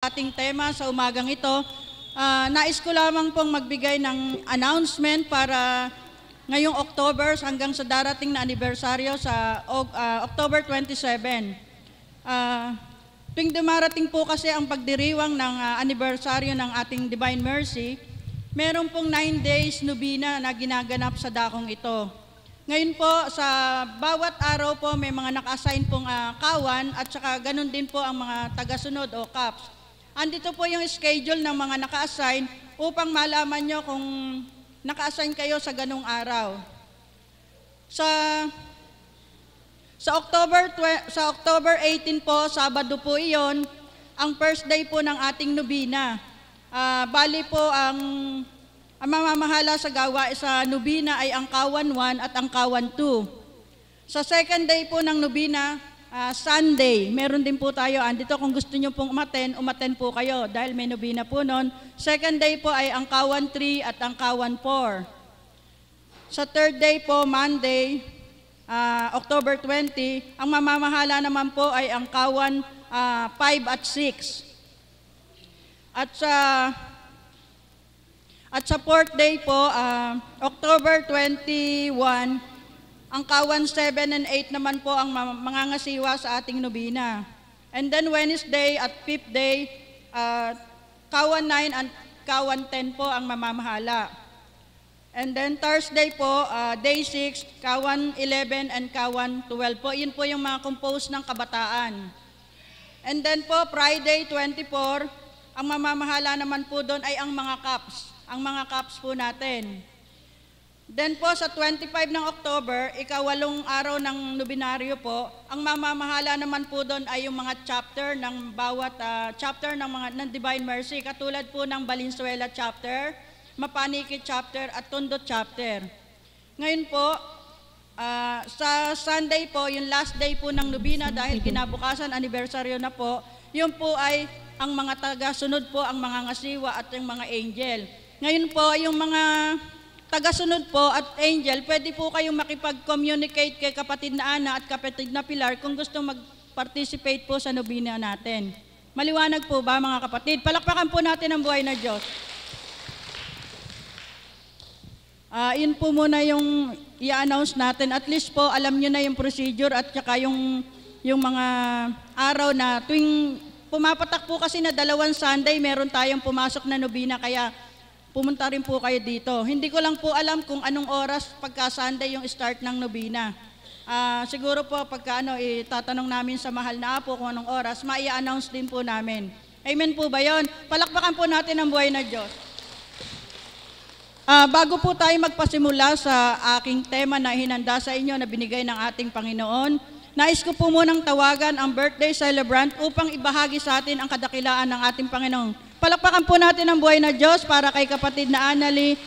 Ating tema sa umagang ito, nais ko lamang pong magbigay ng announcement para ngayong October hanggang sa darating na anibersaryo sa October 27. Tuwing dumarating po kasi ang pagdiriwang ng anibersaryo ng ating Divine Mercy, meron pong 9 days nobina na ginaganap sa dakong ito. Ngayon po, sa bawat araw po may mga naka-assign pong kawan at saka ganun din po ang mga tagasunod o CAPS. Andito po yung schedule ng mga naka-assign upang malaman nyo kung naka-assign kayo sa ganung araw. Sa October 18 po, Sabado po iyon, ang first day po ng ating nobina. Bali po ang mamamahala sa gawa sa nobina ay ang kawan 1 at ang kawan 2. Sa second day po ng nobina, Sunday, meron din po tayo. Andito kung gusto nyo pong umaten po kayo dahil may nobina po noon. Second day po ay ang kawan 3 at ang kawan 4. Sa third day po, Monday, October 20, ang mamamahala naman po ay ang kawan 5 at 6. At sa fourth day po, October 21, ang kawan 7 and 8 naman po ang mangangasiwa sa ating nobina. And then Wednesday at 5th day, kawan 9 and kawan 10 po ang mamamahala. And then Thursday po, day 6, kawan 11 and kawan 12 po. Yun po yung mga compose ng kabataan. And then po, Friday 24, ang mamamahala naman po doon ay ang mga CAPS. Ang mga CAPS po natin. Then po sa 25 ng October, ikawalong araw ng nobinaryo po, ang mamamahala naman po doon ay yung mga chapter ng bawat chapter ng Divine Mercy, katulad po ng Valenzuela chapter, Mapaniki chapter at Tondo chapter. Ngayon po, sa Sunday po, yung last day po ng nobina dahil kinabukasan, anibersaryo na po, yun po ay ang mga taga-sunod po, ang mga ngasiwa at yung mga angel. Ngayon po, yung mga tagasunod po at angel, pwede po kayong makipag-communicate kay kapatid na Ana at kapatid na Pilar kung gusto mag-participate po sa nobina natin. Maliwanag po ba mga kapatid? Palakpakan po natin ang buhay na Diyos. Yun po muna yung i-announce natin. At least po alam nyo na yung procedure at saka yung mga araw na tuwing pumapatak po kasi na 2 Sunday, meron tayong pumasok na nobina kaya pumunta rin po kayo dito. Hindi ko lang po alam kung anong oras pagka Sunday yung start ng nobina. Siguro po pagka itatanong namin sa mahal na Apo kung anong oras, mai-announce din po namin. Amen po ba yun? Palakpakan po natin ang buhay na Diyos. Bago po tayo magpasimula sa aking tema na hinanda sa inyo na binigay ng ating Panginoon, nais ko po munang tawagan ang birthday celebrant upang ibahagi sa atin ang kadakilaan ng ating Panginoon. Palakpakan po natin ang buhay na Diyos para kay kapatid na Annalie.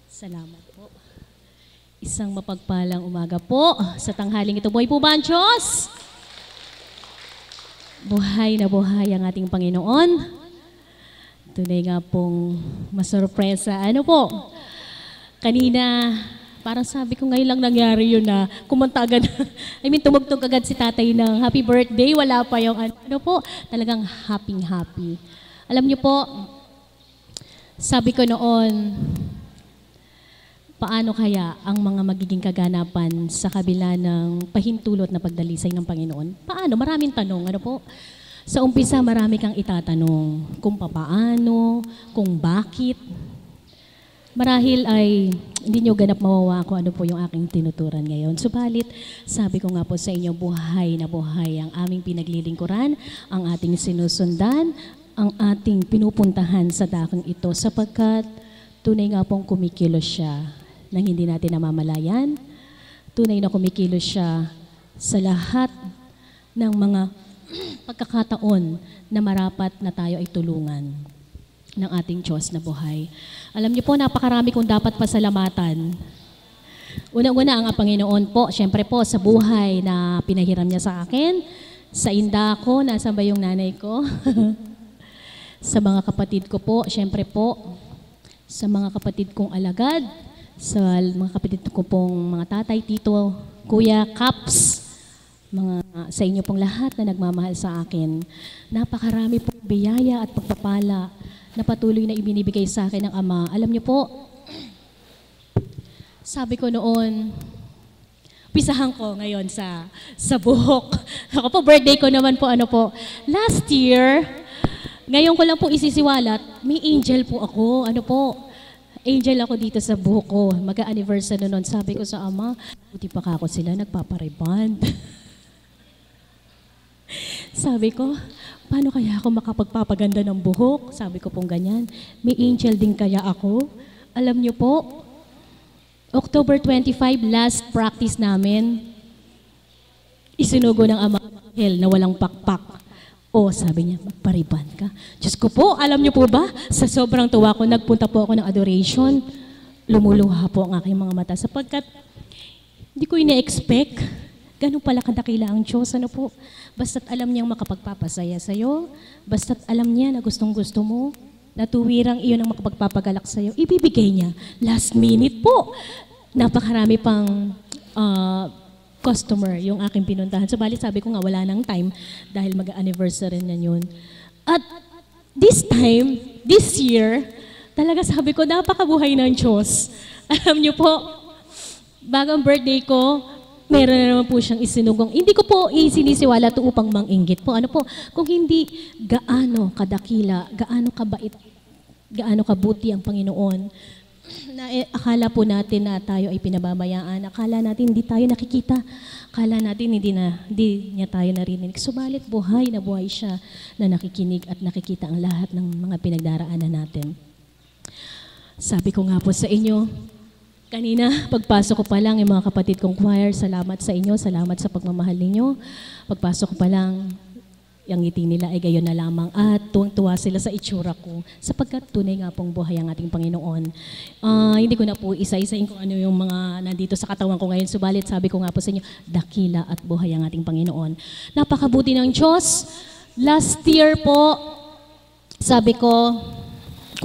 Salamat po. Isang mapagpalang umaga po sa tanghaling ito. Buhay po ba ang Diyos? Buhay na buhay ang ating Panginoon. Tunay nga pong masurpresa. Ano po? Kanina, parang sabi ko ngayon lang nangyari yun na kumanta agad. Tumugtog agad si tatay ng happy birthday. Wala pa yung ano po. Talagang happy. Alam niyo po, sabi ko noon, paano kaya ang mga magiging kaganapan sa kabila ng pahintulot na pagdalisay ng Panginoon? Paano? Maraming tanong. Ano po? Sa umpisa, marami kang itatanong kung paano, kung bakit. Marahil ay hindi nyo ganap mawawa kung ano po yung aking tinuturan ngayon. Subalit, sabi ko nga po sa inyo, buhay na buhay ang aming pinaglilingkuran, ang ating sinusundan, ang ating pinupuntahan sa dakong ito sapagkat tunay nga pong kumikilos siya nang hindi natin namamalayan. Tunay na kumikilos siya sa lahat ng mga pagkakataon na marapat na tayo ay tulungan ng ating Diyos na buhay. Alam niyo po, napakarami kong dapat pasalamatan. Unang-una ang Panginoon po, siyempre po sa buhay na pinahiram niya sa akin, Sa inda ko, nasaan ba yung nanay ko? Sa mga kapatid ko po, syempre po, sa mga kapatid kong alagad, sa mga kapatid ko pong mga tatay, tito, kuya, kaps, sa inyo pong lahat na nagmamahal sa akin. Napakarami pong biyaya at pagpapala na patuloy na ibinibigay sa akin ng Ama. Alam niyo po, sabi ko noon, pisahan ko ngayon sa buhok. Ako po, birthday ko naman po, last year, ngayon ko lang po isisiwalat, may angel po ako, angel ako dito sa buhok ko. Mag-anniversary noon, sabi ko sa Ama, buti pa ako sila, nagpapariband. Sabi ko, paano kaya ako makapagpapaganda ng buhok? Sabi ko pong ganyan, may angel din kaya ako? Alam niyo po, October 25, last practice namin, isinugo ng Ama Angel na walang pakpak. O, sabi niya, magpariban ka. Diyos ko po, alam niyo po ba, sa sobrang tuwa ko, nagpunta po ako ng adoration, lumuluha po ang aking mga mata sapagkat hindi ko ina-expect, ganun pala kadakila ang Diyos, po. Basta't alam niyang makapagpapasaya sa'yo, basta't alam niya na gustong-gusto mo, na tuwirang iyon ang makapagpapagalak sa'yo, ibibigay niya. Last minute po. Napakarami pang customer yung aking pinuntahan. Subalit sabi ko nga, wala nang time dahil mag-anniversary na yun. At this time, this year, talaga sabi ko, napakabuhay ng Diyos. Alam niyo po, bagang birthday ko, meron na naman po siyang isinugong. Hindi ko po isinisiwala ito upang manginggit po. Kung hindi gaano kadakila, gaano kabait, gaano kabuti ang Panginoon, na akala po natin na tayo ay pinababayaan, akala natin hindi tayo nakikita, akala natin hindi niya tayo narinig. Subalit buhay na buhay siya na nakikinig at nakikita ang lahat ng mga pinagdaraanan natin. Sabi ko nga po sa inyo, kanina, pagpasok ko pa lang, yung mga kapatid kong choir, salamat sa inyo, salamat sa pagmamahal ninyo. Pagpasok ko pa lang, yung ngiti nila ay gayon na lamang at tuwang-tuwa sila sa itsura ko sapagkat tunay nga pong buhay ang ating Panginoon. Hindi ko na po isa-isahin kung ano yung mga nandito sa katawan ko ngayon. Subalit sabi ko nga po sa inyo, dakila at buhay ang ating Panginoon. Napakabuti ng Diyos. Last year po, sabi ko,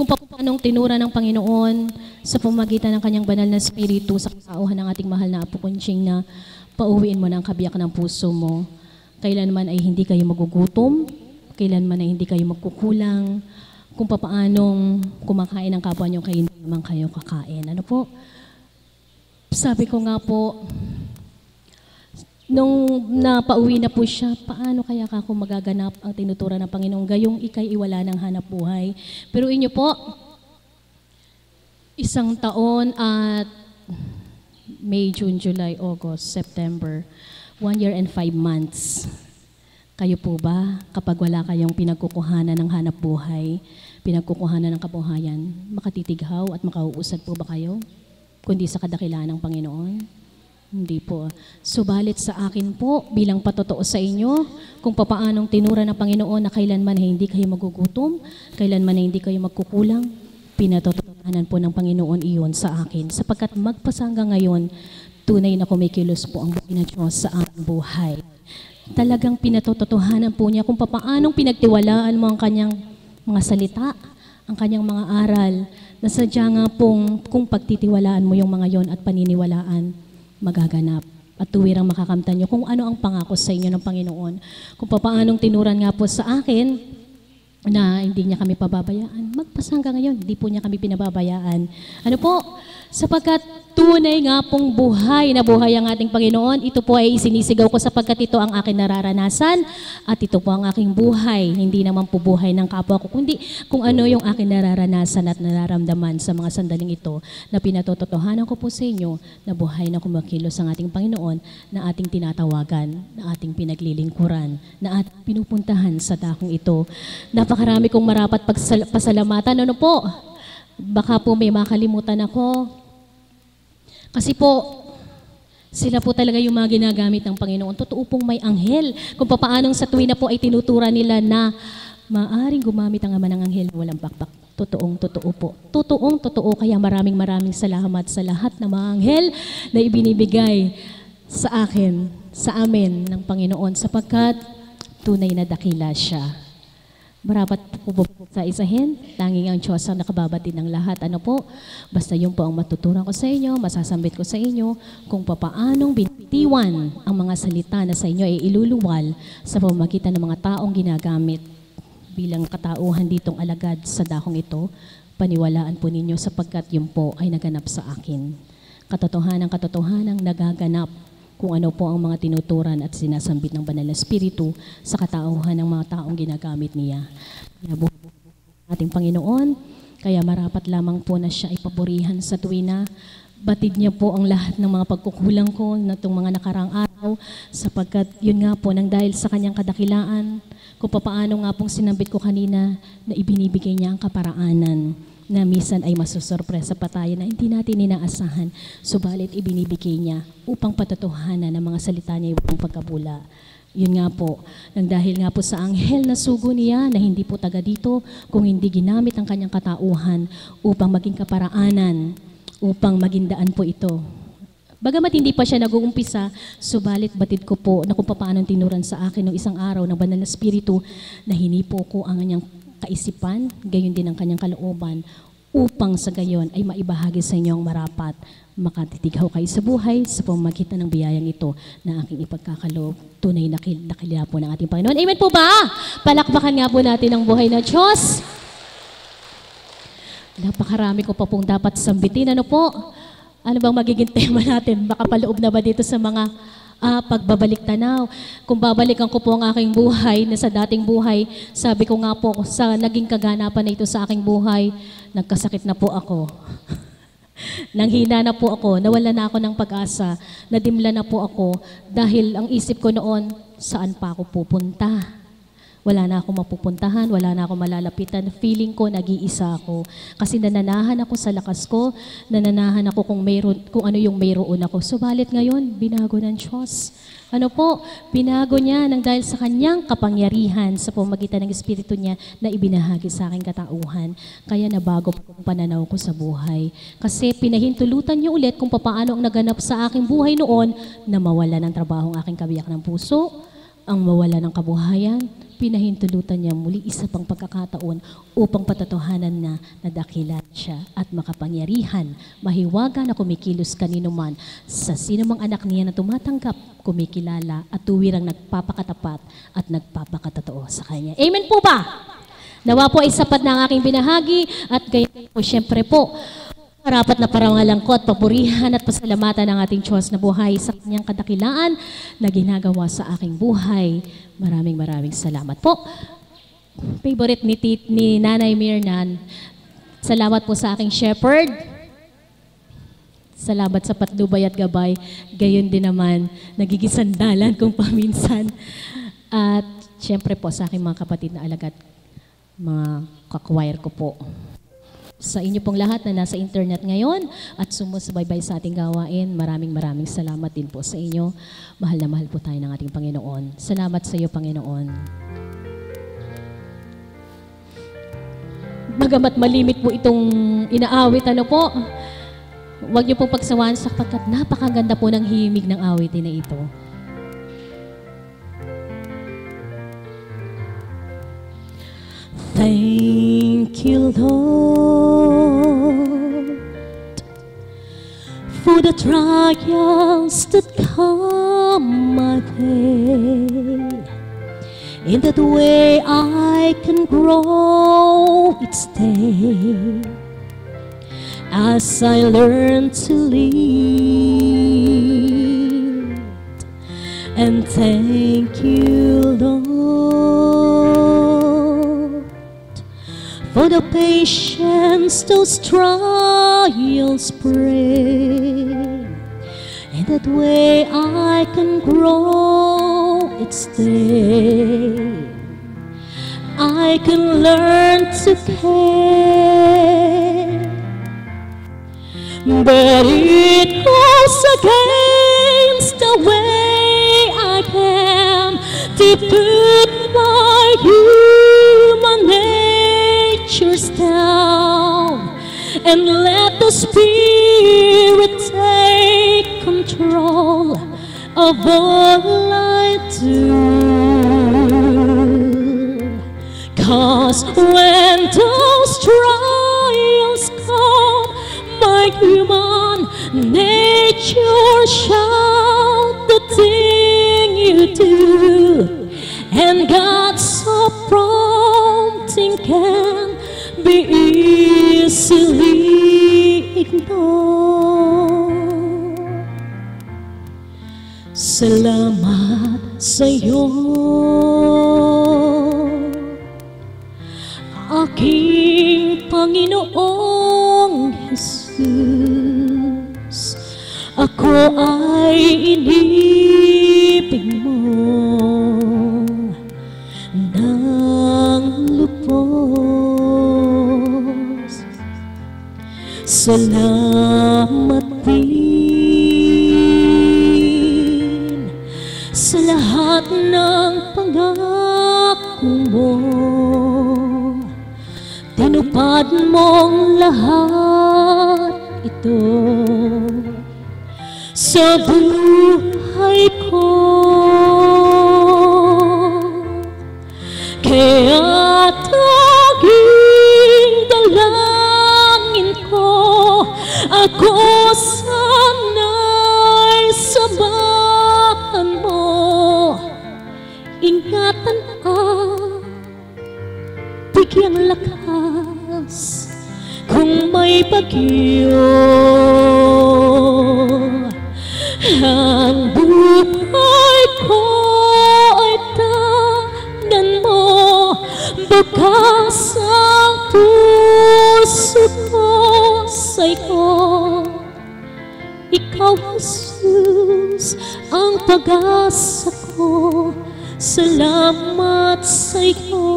kung paano tinura ng Panginoon sa pamagitan ng kanyang banal na spiritu sa katauhan ng ating mahal na Apo Conching na pauwiin mo ng kabiyak ng puso mo. Kailanman ay hindi kayo magugutom, kailanman ay hindi kayo magkukulang, kung papaanong kumakain ng kapwa nyo, kayo hindi naman kayo kakain. Sabi ko nga po, nung napauwi na po siya, paano kaya ako magaganap ang tinutura ng Panginoon, gayong ikay iwala ng hanap buhay. Pero inyo po, 1 taon at May, June, July, August, September, 1 year and 5 months. Kayo po ba, kapag wala kayong pinagkukuhanan ng hanap buhay, pinagkukuhanan ng kabuhayan, makatitighaw at makauusad po ba kayo? Kundi sa kadakilaan ng Panginoon? Hindi po. Subalit sa akin po, bilang patotoo sa inyo, kung papaanong tinura ng Panginoon na kailanman ay hindi kayo magugutom, kailanman ay hindi kayo magkukulang, pinatotohanan po ng Panginoon iyon sa akin. Sapagkat magpasa hanggang ngayon, tunay na kumikilos po ang buhay ng Diyos sa aking buhay. Talagang pinatotohanan po niya kung papaanong pinagtiwalaan mo ang kanyang mga salita, ang kanyang mga aral, na sadya nga pong kung pagtitiwalaan mo yung mga yon at paniniwalaan, magaganap. At tuwirang makakamtan nyo kung ano ang pangako sa inyo ng Panginoon. Kung papaanong tinuran nga po sa akin, na hindi niya kami pababayaan. Magpasa hanggang ngayon, hindi po niya kami pinababayaan. Sapagkat tunay nga pong buhay na buhay ang ating Panginoon, ito po ay isinisigaw ko sapagkat ito ang aking nararanasan at ito po ang aking buhay. Hindi naman po buhay ng kapwa ko, kundi kung ano yung aking nararanasan at nararamdaman sa mga sandaling ito na pinatotohanan ko po sa inyo na buhay na kumakilos ang ating Panginoon na ating tinatawagan, na ating pinaglilingkuran, na ating pinupuntahan sa dakong ito. Napakarami kong marapat pasalamatan. Baka po may makalimutan ako. Kasi po, sila po talaga yung mga ginagamit ng Panginoon. Totoo pong may anghel. Kung papaanong sa tuwi na po ay tinutura nila na maaring gumamit ang Ama ng anghel na walang pakpak. Totoo po. Totoo. Kaya maraming salamat sa lahat ng mga anghel na ibinibigay sa akin, sa amin ng Panginoon. Sapagkat tunay na dakila siya. Marapat po sa isahin, tanging ang Diyos ang nakababatid ng lahat. Ano po? Basta yun po ang matutunan ko sa inyo, masasambit ko sa inyo kung papaanong binitiwan ang mga salita na sa inyo ay iluluwal sa pamamagitan ng mga taong ginagamit bilang katauhan ditong alagad sa dahong ito. Paniwalaan po ninyo sapagkat yun po ay naganap sa akin. Katotohanan nagaganap kung ano po ang mga tinuturan at sinasambit ng Banal na Espiritu sa katauhan ng mga taong ginagamit niya. Ating Panginoon, kaya marapat lamang po na siya ay paborihan sa tuwina. Batid niya po ang lahat ng mga pagkukulang ko na itong mga nakarang araw sapagkat yun nga po nang dahil sa kanyang kadakilaan, kung papaano nga pong sinambit ko kanina na ibinibigay niya ang kaparaanan na minsan ay masusurpresa pa tayo na hindi natin inaasahan, subalit ibinibigay niya upang patotohanan ng mga salita niya upang pagkabula. Yun nga po, nang dahil nga po sa anghel na sugo niya na hindi po taga dito, kung hindi ginamit ang kanyang katauhan upang maging kaparaanan, upang maging daan po ito. Bagamat hindi pa siya nag-uumpisa, subalit batid ko po na kung paano tinuran sa akin ng isang araw ng Banal na Espiritu na hinipo ko ang kanyang kaisipan, gayon din ang kanyang kalooban, upang sa gayon ay maibahagi sa inyo ang marapat, makatitighaw kayo sa buhay sa pamamagitan ng biyayang ito na aking ipagkakaloob. Tunay na dakila po ng ating Panginoon. Amen po ba? Palakpakan nga po natin ang buhay na Diyos. Napakarami ko pa pong dapat sambitin. Ano po? Ano bang magiging tema natin? Baka paloob na ba dito sa mga pagbabalik tanaw. Kung babalikan ko po ang aking buhay na sa dating buhay, sabi ko nga po sa naging kaganapan na ito sa aking buhay, nagkasakit na po ako. Nanghina na po ako, nawala na ako ng pag-asa, nadimla na po ako dahil ang isip ko noon, saan pa ako pupunta? Wala na ako mapupuntahan, wala na ako malalapitan. Feeling ko, nag-iisa ako. Kasi nananahan ako sa lakas ko, nananahan ako kung ano yung mayroon ako. Subalit ngayon, binago ng Diyos. Ano po? Binago niya nang dahil sa kanyang kapangyarihan sa pamamagitan ng Espiritu niya na ibinahagi sa aking katauhan. Kaya nabago po ang pananaw ko sa buhay. Kasi pinahintulutan niyo ulit kung paano ang naganap sa aking buhay noon na mawala ng trabaho ang aking kabiyak ng puso, ang mawala ng kabuhayan, pinahintulutan niya muli isa pang pagkakataon upang patatohanan na nadakila siya at makapangyarihan, mahiwaga na kumikilos kanino man sa sinumang anak niya na tumatanggap, kumikilala at tuwirang nagpapakatapat at nagpapakatotoo sa kanya. Amen po ba? Nawa po ay sapat na ang aking binahagi at gayon po siyempre po, marapat na parangalan ko at papurihan at pasalamatan ng ating Diyos na buhay sa kanyang kadakilaan na ginagawa sa aking buhay. Maraming salamat po. Favorite ni Nanay Mirnan, salamat po sa aking shepherd. Salamat sa patnubay at gabay. Gayon din naman, nagiging sandalan kung paminsan. At siyempre po sa aking mga kapatid na alagad, mga kakwire ko po. Sa inyo pong lahat na nasa internet ngayon at sumusubaybay sa ating gawain, maraming salamat din po sa inyo. Mahal na mahal po tayo ng ating Panginoon. Salamat sa iyo, Panginoon. Bagamat malimit po itong inaawit, ano po, huwag niyo pong pagsawaan sapagkat napakaganda po ng himig ng awitin na ito. Thank you, Lord, for the trials that come my way. In that way I can grow each day as I learn to lead. And thank you, Lord, for the patience those trials bring. In that way I can grow each day. I can learn to care. But it goes against the way I am to put my human natures down and let the Spirit take control of all I do. 'Cause when those trials come, my human nature shout the thing you do, and God's so prompting can be easily ignored. Salamat sa'yo, aking Panginoong Jesus. Ako ay inibig mo ng lubos. Salamat din sa lahat ng pangako mo. Tinupad mong lahat ito sa buhay ko. Kaya taging dalangin ko, ako sana'y samahan mo. Ingatan at bigyang lakas kung may bagyo. Ang buhay ko ay tanan mo, bukas ang puso ko sa'yo. Ikaw, Jesus, ang pag-asa ko. Salamat sa'yo.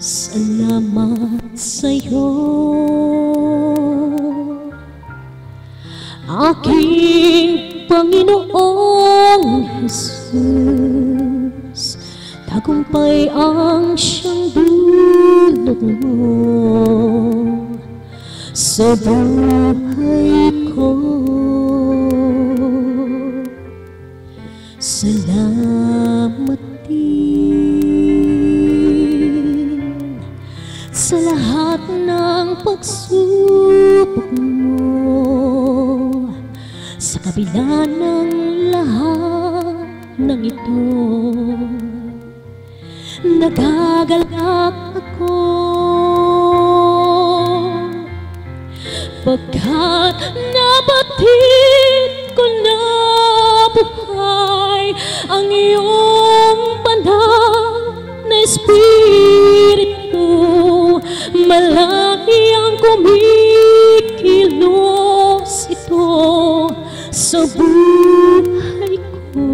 Salamat sa'yo, aking Panginoong Jesus. Tagumpay ang siyang dulot mo sa buhay ko. Salamat din sa lahat ng pagsubok mo. Sa kabila ng lahat ng ito, nagagalak ako, pagkat nabatid ko na buhay ang iyong banal na espiritu. Malaki ang kumikilos ito sa buhay ko,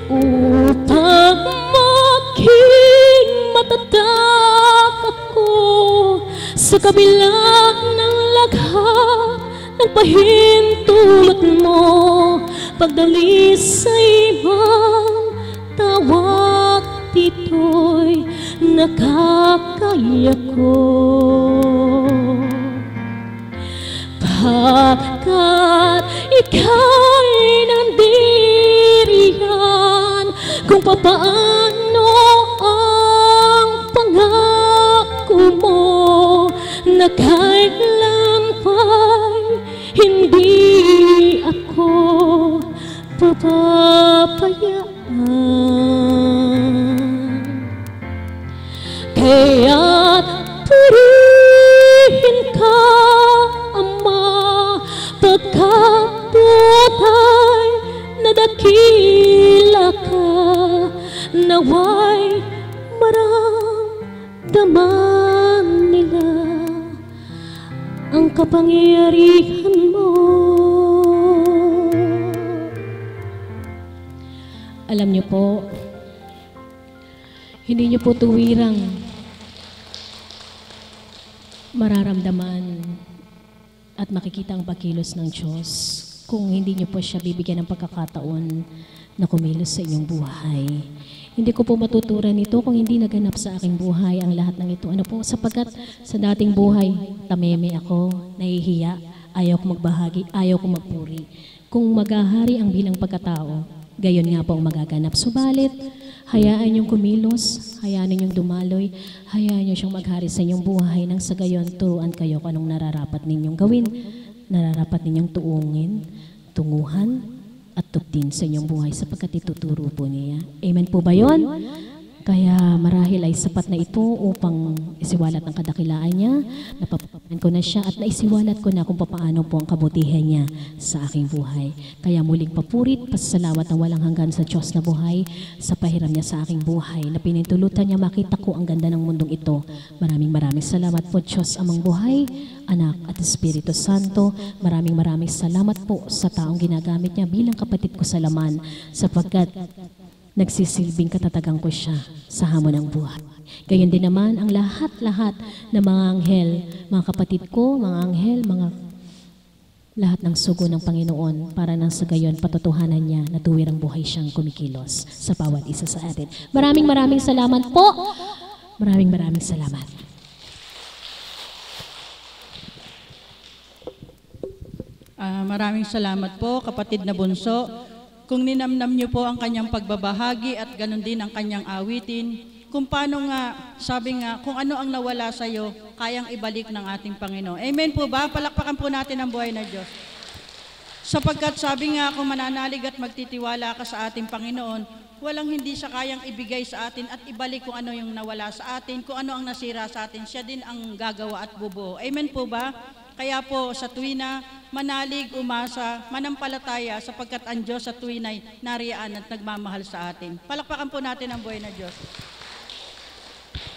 upang maging matatag ako sa kabila ng lahat ng pahintulot mo. Pagdalisay mang tawag dito'y nakakaya ko, pagkat ika'y nandiriyan kung papaano ang pangako mo na kailan pa'y hindi ako papapayaan. Kaya't purihin ka, Ama, pagkat tunay na dakila ka. Naway maramdaman nila ang kapangyarihan mo. Alam niyo po, hindi niyo po tuwirang mararamdaman at makikita ang pagkilos ng Diyos kung hindi niyo po siya bibigyan ng pagkakataon na kumilos sa inyong buhay. Hindi ko po matuturan ito kung hindi naganap sa aking buhay ang lahat ng ito. Ano po, sapagkat sa dating buhay, tameme ako, nahihiya, ayaw ko magbahagi, ayaw ko magpuri. Kung maghahari ang bilang pagkatao, Gayon nga po ang magaganap. Subalit, hayaan niyong kumilos, hayaan ninyong dumaloy, hayaan niyo siyang maghari sa inyong buhay nang sa gayon turuan kayo kung anong nararapat ninyong gawin, nararapat ninyong tuungin, tunguhan, at tugtin sa inyong buhay sapagkat ituturo po niya. Amen po ba yun? Kaya marahil ay sapat na ito upang isiwalat ang kadakilaan niya, napapapanan ko na siya at naisiwalat ko na kung paano po ang kabutihan niya sa aking buhay. Kaya muling papurit, pasasalamat ng walang hanggan sa Diyos na buhay, sa pahiram niya sa aking buhay, na pinintulutan niya makita ko ang ganda ng mundong ito. Maraming salamat po Diyos amang buhay, Anak at Espiritu Santo. Maraming salamat po sa taong ginagamit niya bilang kapatid ko sa laman, sapagkat nagsisilbing katatagan ko siya sa hamon ng buhay. Gayon din naman ang lahat-lahat ng mga anghel, mga kapatid ko, mga anghel, mga lahat ng sugo ng Panginoon para nang sa gayon patotohanan niya na tuwirang buhay siyang kumikilos sa bawat isa sa atin. Maraming salamat po. Maraming salamat. Maraming salamat po, kapatid na bunso. Kung ninamnam niyo po ang kanyang pagbabahagi at ganun din ang kanyang awitin, kung paano nga, sabi nga, kung ano ang nawala sa iyo, kayang ibalik ng ating Panginoon. Amen po ba? Palakpakan po natin ang buhay na Diyos. Sapagkat sabi nga, kung mananalig at magtitiwala ka sa ating Panginoon, walang hindi siya kayang ibigay sa atin at ibalik kung ano yung nawala sa atin, kung ano ang nasira sa atin, siya din ang gagawa at bubuo. Amen po ba? Kaya po sa tuwina, manalig, umasa, manampalataya sapagkat ang Diyos sa tuwina'y nariyaan at nagmamahal sa atin. Palakpakan po natin ang buhay na Diyos.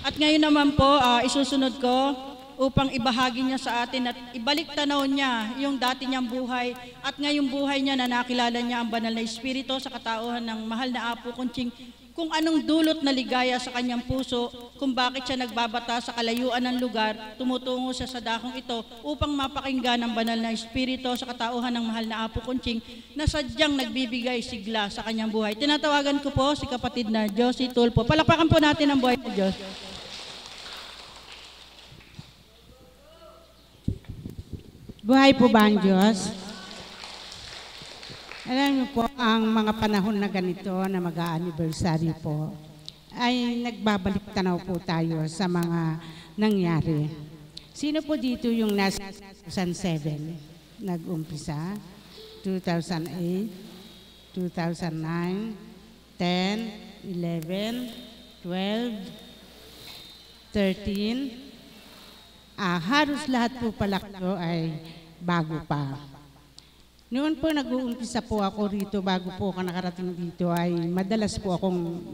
At ngayon naman po, isusunod ko upang ibahagi niya sa atin at ibalik tanaw niya yung dati niyang buhay at ngayong buhay niya na nakilala niya ang banal na Espiritu sa katauhan ng mahal na Apo Kunching, kung anong dulot na ligaya sa kanyang puso, kung bakit siya nagbabata sa kalayuan ng lugar, tumutungo siya sa dakong ito upang mapakinggan ang banal na Espiritu sa katauhan ng mahal na Apo Kunching na sadyang nagbibigay sigla sa kanyang buhay. Tinatawagan ko po si kapatid na Josie Tulfo. Palakpakan po natin ang buhay ng Diyos. Buhay po ba ang Diyos? Alam niyo po, ang mga panahon na ganito na mag-a-anniversary po, ay nagbabalik tanaw po tayo sa mga nangyari. Sino po dito yung nasa 2007 nag-umpisa? 2008, 2009, 10, 11, 12, 13. Halos lahat po pala ko ay bago pa. Noon po nag-uumpisa po ako rito bago po ako nakarating dito ay madalas po akong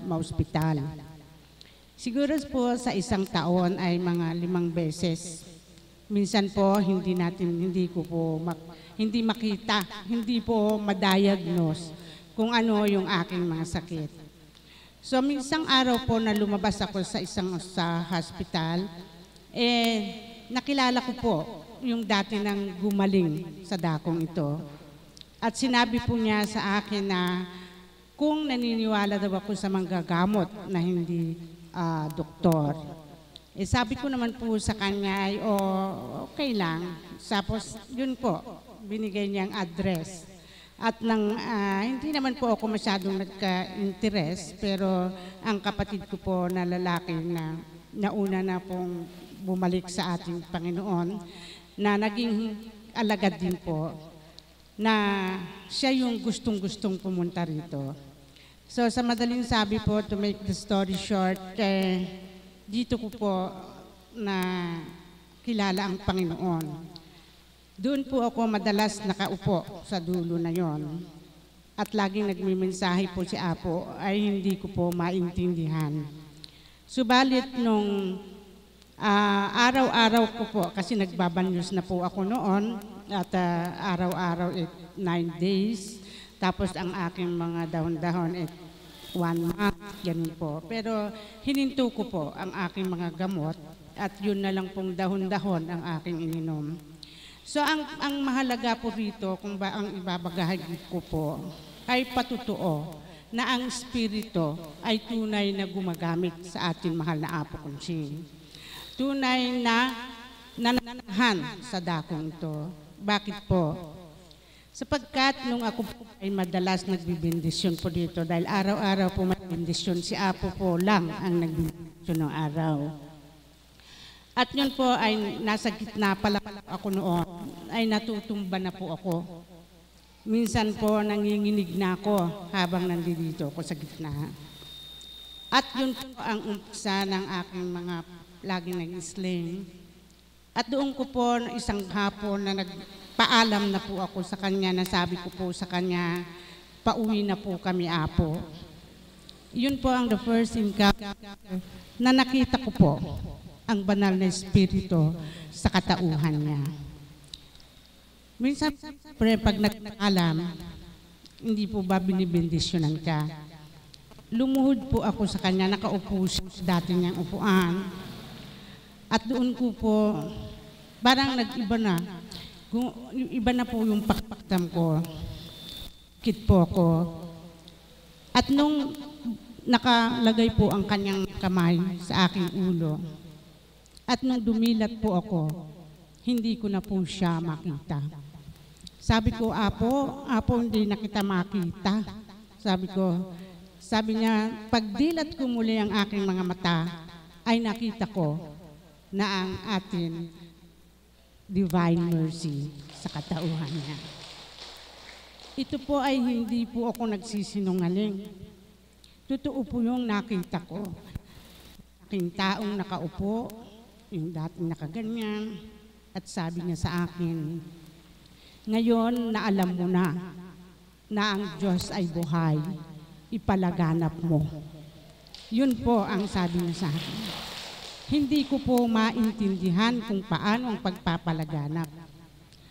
ma-ospital. Siguro po sa isang taon ay mga 5 beses. Minsan po hindi makita, hindi po ma-diagnose kung ano yung aking mga sakit. So minsang araw po na lumabas ako sa hospital, nakilala ko po yung dati nang gumaling sa dakong ito. At sinabi po niya sa akin na kung naniniwala daw ako sa manggagamot na hindi doktor. Sabi ko naman po sa kanya ay okay lang. Tapos yun po, binigay niyang address. At hindi naman po ako masyadong nagka-interest, pero ang kapatid ko po na lalaki na nauna na pong bumalik sa ating Panginoon, na naging alagad din po, na siya yung gustong-gustong pumunta rito. So sa madaling sabi po, to make the story short, dito ko po na kilala ang Panginoon. Doon po ako madalas nakaupo sa dulo na yon. At laging nagmimensahe po si Apo ay hindi ko po maintindihan. Subalit nung araw-araw ko po, kasi nagbabanyos na po ako noon, at araw-araw 9 days, tapos ang aking mga dahon-dahon 1 month, ganun po. Pero hininto ko po ang aking mga gamot at yun na lang pong dahon-dahon ang aking ininom. So ang mahalaga po rito, kung ba ang ibabagahagi ko po, ay patutuo na ang Espiritu ay tunay na gumagamit sa ating mahal na Apo Kunching. Tunay na nananahan sa dakong ito. Bakit po? Sapagkat nung ako po ay madalas nagbibindisyon po dito dahil araw-araw po may bindisyon, si Apo po lang ang nagbibindisyon ng araw. At yun po ay nasa gitna pala ako noon, ay natutumba na po ako. Minsan po nanginginig na ako habang nandito ako sa gitna. At yun po ang umpisa ng aking mga laging nag-sling. At doon ko po isang hapon na nagpaalam na po ako sa kanya, na sabi ko po sa kanya, pauwi na po kami, Apo. Yun po ang the first encounter na nakita ko po ang banal na espiritu sa katauhan niya. Minsan, pag nagpaalam, hindi po ba binibendisyonan ka? Lumuhod po ako sa kanya, nakaupo siya sa dati niyang upuan. At doon ko po, parang nag-iba na. Iba na po yung pakpakdam ko. Kit po ako. At nung nakalagay po ang kanyang kamay sa aking ulo, at nung dumilat po ako, hindi ko na po siya makita. Sabi ko, Apo, hindi na kita makita. Sabi niya, pagdilat ko muli ang aking mga mata, ay nakita ko na ang ating divine mercy sa katauhan niya. Ito po ay hindi po ako nagsisinungaling. Totoo po yung nakita ko. Aking taong nakaupo, yung dating nakaganyan, at sabi niya sa akin, ngayon na alam mo na ang Diyos ay buhay, ipalaganap mo. Yun po ang sabi niya sa akin. Hindi ko po maintindihan kung paano ang pagpapalaganap.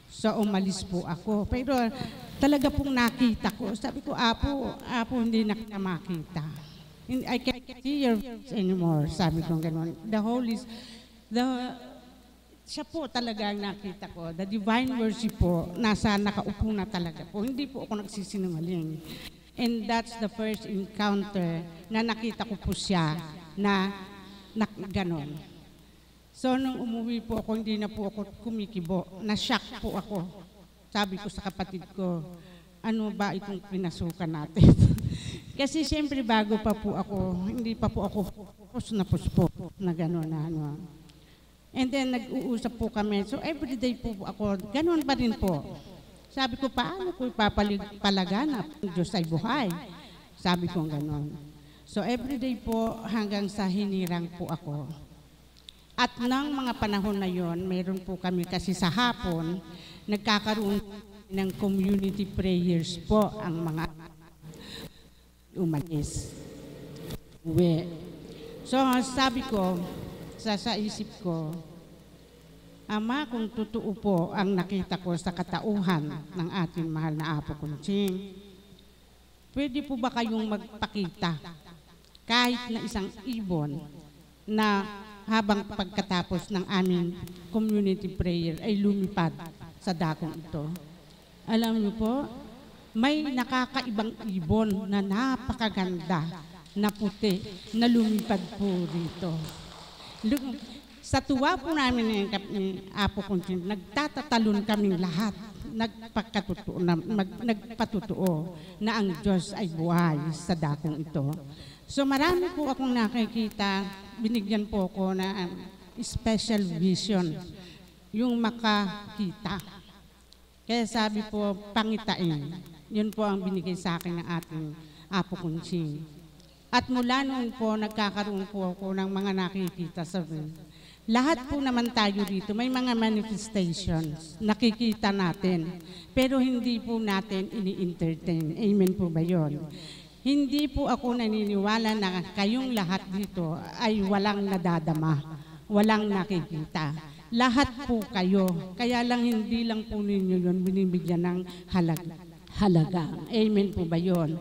So umalis po ako. Pero talaga pong nakita ko. Sabi ko, Apo, hindi na kita makita. I can't see your face anymore. Sabi ko gano'n. Siya po talaga ang nakita ko. The divine mercy po, nakaupo na talaga po. Hindi po ako nagsisinungaling. And that's the first encounter na nakita ko po siya na ganon. So nung umuwi po ako, hindi na po ako kumikibo. Na-shock po ako. Sabi ko sa kapatid ko, ano ba itong pinasukan natin? Kasi siyempre bago pa po ako, hindi pa po ako pus na gano'n na ano. And then nag-uusap po kami. So everyday po ako, gano'n pa rin po. Sabi ko, paano ko ipapalaganap? Diyos ay buhay. Sabi ko gano'n. So everyday po hanggang sa hinirang po ako. At ng mga panahon na yon, mayroon po kami kasi sa hapon, nagkakaroon ng community prayers po ang mga umalis. Uwi. So sabi ko, sa isip ko, Ama, kung totoo po ang nakita ko sa katauhan ng ating mahal na Apo Kunching, pwede po ba kayong magpakita kahit na isang ibon na habang pagkatapos ng aming community prayer ay lumipad sa dakong ito? Alam niyo po, may nakakaibang ibon na napakaganda na puti na lumipad po dito. Sa tuwa po namin ng Apo Kunching, nagtatatalon kaming lahat, nagpatotoo na ang Diyos ay buhay sa dakong ito. So marami po akong nakikita, binigyan po ako na special vision, yung makakita. Kaya sabi po, pangitain. Yun po ang binigay sa akin ng ating Apo Kunching. At mula noon po, nagkakaroon po ako ng mga nakikita sa lahat po naman tayo dito, may mga manifestations, nakikita natin, pero hindi po natin ini-entertain. Amen po ba yun? Hindi po ako naniniwala na kayong lahat dito ay walang nadadama, walang nakikita. Lahat po kayo, kaya lang hindi lang po ninyo yun binibigyan ng halaga. Amen po ba yun?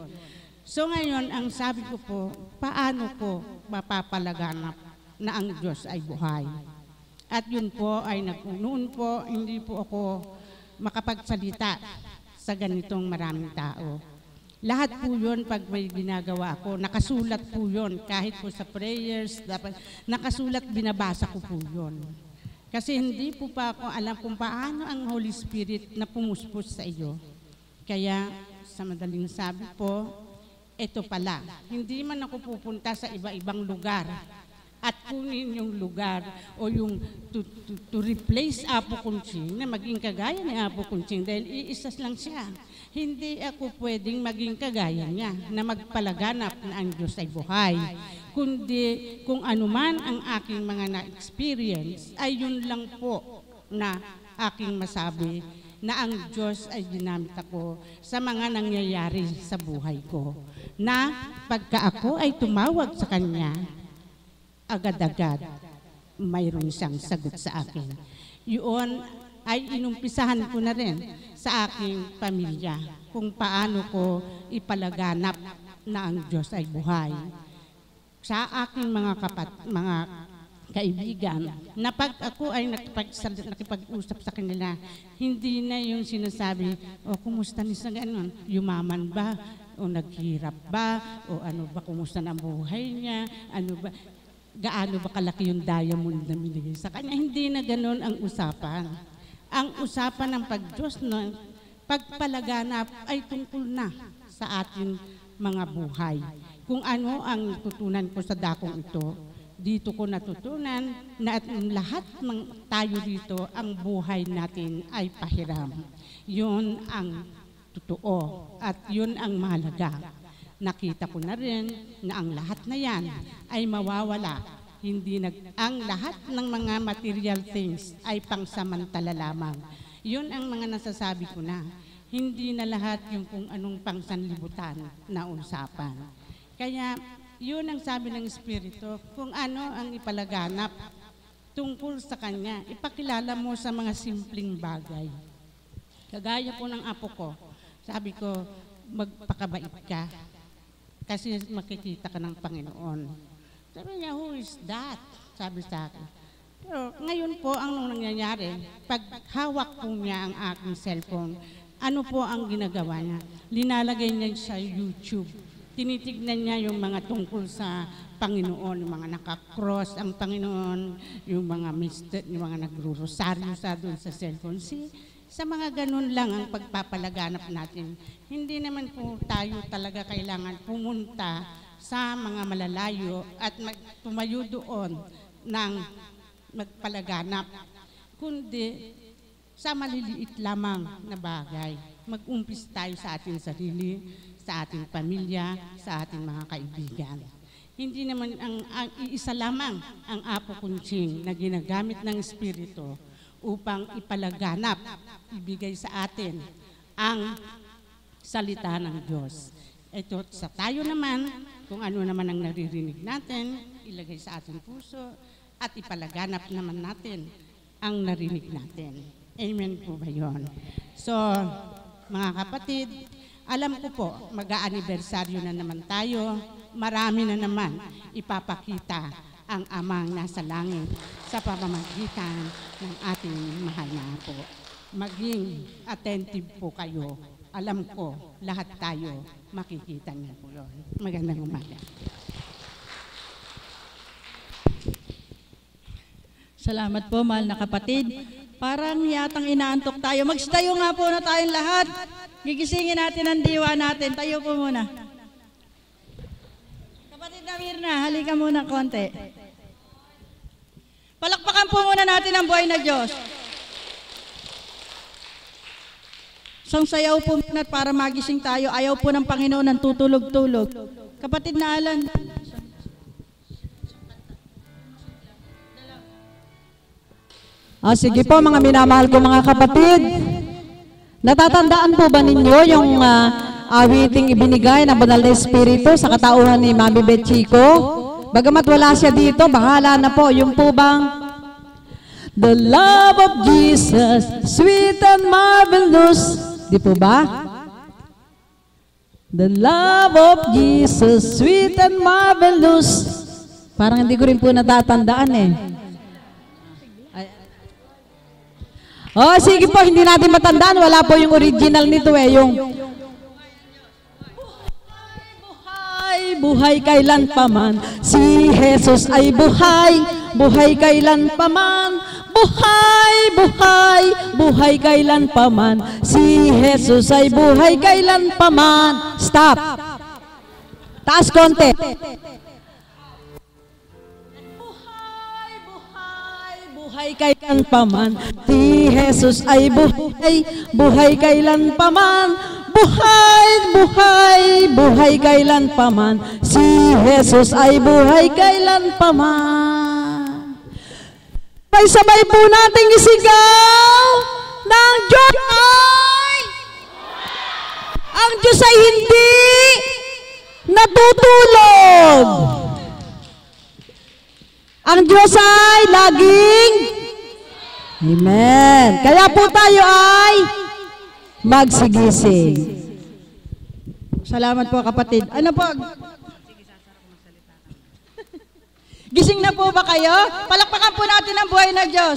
So ngayon, ang sabi ko po, paano ko mapapalaganap na ang Diyos ay buhay? At yun po ay noon po, hindi po ako makapagsalita sa ganitong maraming tao. Lahat po yun pag may ginagawa ako, nakasulat po yun. Kahit po sa prayers, nakasulat, binabasa ko po yun. Kasi hindi po pa ako alam kung paano ang Holy Spirit na pumuspos sa iyo. Kaya sa madaling sabi po, ito pala, hindi man ako pupunta sa iba-ibang lugar at kunin yung lugar o yung to replace Apo Kunching na maging kagaya ni Apo Kunching dahil iisa lang siya. Hindi ako pwedeng maging kagaya niya na magpalaganap na ang Diyos ay buhay. Kundi kung anuman ang aking mga na-experience ay yun lang po na aking masabi na ang Diyos ay ginamit ako sa mga nangyayari sa buhay ko. Na pagka ako ay tumawag sa Kanya, agad-agad mayroon siyang sagot sa akin. Yun ay inumpisahan ko na rin sa aking pamilya kung paano ko ipalaganap na ang Diyos ay buhay. Sa aking mga kaibigan, na pag ako ay nakipag-usap sa kanila, hindi na yung sinasabi, o kumusta ni sa ganon, yumaman ba, o naghirap ba, o ano ba, kumusta na ang buhay niya, ano ba, gaano ba kalaki yung diamond na binigay sa kanya. Hindi na ganon ang usapan. Ang usapan ng pag-Diyos na pagpalaganap ay tungkol na sa ating mga buhay. Kung ano ang tutunan ko sa dakong ito, dito ko natutunan na at lahat ng tayo dito, ang buhay natin ay pahiram. Yun ang totoo at yun ang mahalaga. Nakita ko na rin na ang lahat na yan ay mawawala. Ang lahat ng mga material things ay pangsamantala lamang. Yun ang mga nasasabi ko na. Hindi na lahat yung kung anong pangsanlibutan na usapan. Kaya yun ang sabi ng Espiritu, kung ano ang ipalaganap tungkol sa Kanya, ipakilala mo sa mga simpleng bagay. Kagaya po ng apo ko, sabi ko, magpakabait ka kasi makikita ka ng Panginoon. Sabi niya, who is that? Sabi sa akin. Pero ngayon po, ang nangyayari, pag hawak po niya ang aking cellphone, ano po ang ginagawa niya? Linalagay niya sa YouTube. Tinitignan niya yung mga tungkol sa Panginoon, yung mga nakakross ang Panginoon, yung mga mistet, yung mga nagro-rosaryo sa doon sa cellphone. Sa mga ganun lang ang pagpapalaganap natin. Hindi naman po tayo talaga kailangan pumunta sa mga malalayo at tumayo doon ng magpalaganap, kundi sa maliliit lamang na bagay. Mag-umpis tayo sa ating sarili, sa ating pamilya, sa ating mga kaibigan. Hindi naman ang iisa lamang ang Apo Kunching na ginagamit ng Espiritu upang ipalaganap, ibigay sa atin ang salita ng Diyos. Ito sa tayo naman, kung ano naman ang naririnig natin, ilagay sa ating puso at ipalaganap naman natin ang narinig natin. Amen po ba yun? So, mga kapatid, alam ko po, mag-aanibersaryo na naman tayo, marami na naman ipapakita ang Amang nasa langit sa pamamagitan ng ating mahal na Apo. Maging attentive po kayo. Alam ko, lahat tayo makikita niyo po yun. Magandang umaga. Salamat po, mahal na kapatid. Parang yatang inaantok tayo. Magstayo nga po na tayong lahat. Gigisingin natin ang diwa natin. Tayo po muna. Kapatid na Mirna, halika muna konti. Palakpakan po muna natin ang buhay na Diyos. Isang sayaw po muna para magising tayo. Ayaw po ng Panginoon ng tutulog-tulog. Kapatid na Alan. Sige po mga minamahal ko mga kapatid. Natatandaan po ba ninyo yung awiting ibinigay ng Banal na Espiritu sa katauhan ni Mami Beth Chico? Bagamat wala siya dito, bahala na po. Yung po bang The love of Jesus, sweet and marvelous. Di po ba? The love of Jesus, sweet and marvelous. Parang hindi ko rin po natatandaan eh. Oh, sige po, hindi natin matandaan. Wala po yung original nito eh. Yung buhay, buhay kailan paman. Si Jesus ay buhay, buhay kailan paman. Buhay, buhay, buhay kailanpaman. Si Jesus ay buhay kailanpaman. Stop. Taas konti. Buhay, buhay, buhay kailanpaman. Si Jesus ay buhay, buhay kailanpaman. Buhay, buhay, buhay kailanpaman. Si Jesus ay buhay kailanpaman. Sabay-sabay po nating isigaw ng Diyos ay ang Diyos ay hindi natutulog. Ang Diyos ay laging Amen. Kaya po tayo ay magsigising. Salamat po kapatid. Ano po? Gising na po ba kayo? Palakpakan po natin ang buhay ng Diyos.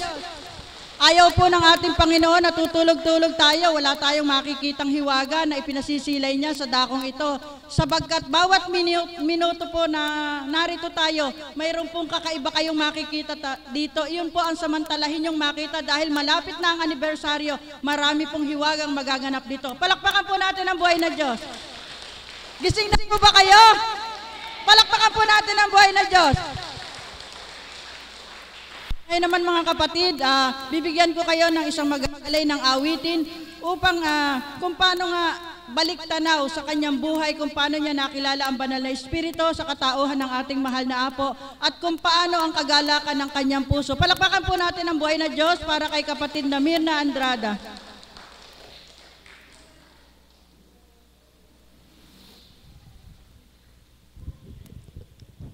Ayaw po ng ating Panginoon, natutulog-tulog tayo, wala tayong makikitang hiwaga na ipinasisilay niya sa dakong ito. Sabagkat bawat minuto po na narito tayo, mayroon pong kakaiba kayong makikita dito. Iyon po ang samantalahin yung makita dahil malapit na ang anibersaryo, marami pong hiwagang magaganap dito. Palakpakan po natin ang buhay ng Diyos. Gising na po ba kayo? Palakpakan po natin ang buhay ng Diyos. Ngayon naman mga kapatid, bibigyan ko kayo ng isang magalay ng awitin upang kung paano nga balik tanaw sa kanyang buhay, kung paano niya nakilala ang banal na Espiritu sa katauhan ng ating mahal na Apo at kung paano ang kagalakan ng kanyang puso. Palakpakan po natin ang buhay na Diyos para kay kapatid na Mirna Andrada.